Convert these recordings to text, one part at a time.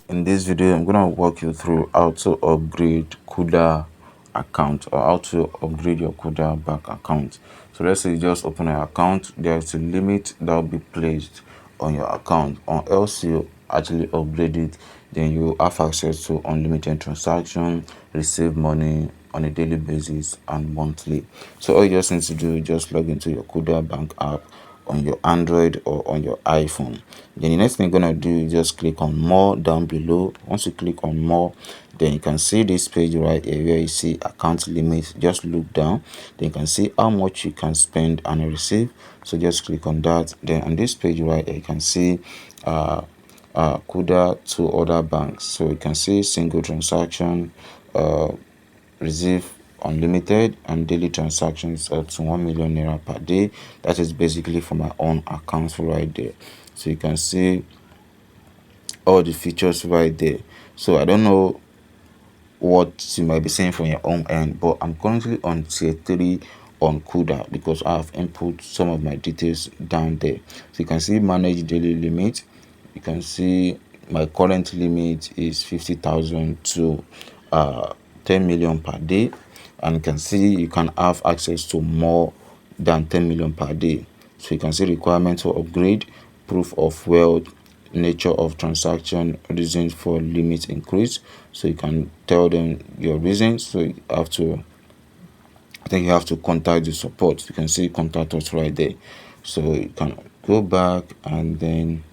In this video, I'm gonna walk you through how to upgrade Kuda account, or how to upgrade your Kuda bank account. So let's say you just open an account. There's a limit that will be placed on your account, or else you actually upgrade it, then you have access to unlimited transaction, receive money on a daily basis and monthly. So all you just need to do is just log into your Kuda bank app on your Android or on your iPhone. Then the next thing you're gonna do is just click on more down below. Once you click on more, then you can see this page right here where you see account limit. Just look down, then you can see how much you can spend and receive. So just click on that. Then on this page right here, you can see Kuda to other banks. So you can see single transaction, receive unlimited, and daily transactions up to 1 million naira per day. That is basically for my own account right there. So you can see all the features right there. So I don't know what you might be saying from your own end, but I'm currently on tier 3 on Kuda because I have input some of my details down there. So you can see manage daily limit. You can see my current limit is 50,000 to 10 million per day, and you can see you can have access to more than 10 million per day. So you can see requirement to upgrade, proof of wealth, nature of transaction, reasons for limit increase. So you can tell them your reasons. So you have to, I think you have to contact the support. You can see contact us right there. So you can go back, and then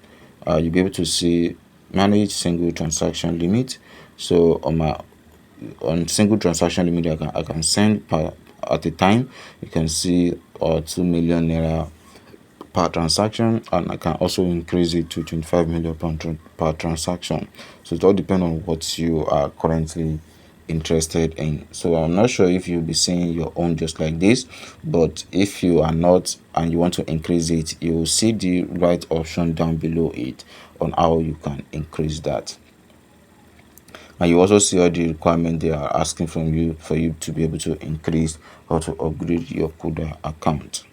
you'll be able to see manage single transaction limit. So on single transaction limit, I can send per at a time. You can see 2 million naira per transaction, and I can also increase it to 25 million per transaction. So it all depends on what you are currently interested in. So I'm not sure if you'll be seeing your own just like this, but if you are not and you want to increase it, you will see the right option down below it on how you can increase that. And you also see all the requirements they are asking from you for you to be able to increase or to upgrade your Kuda account.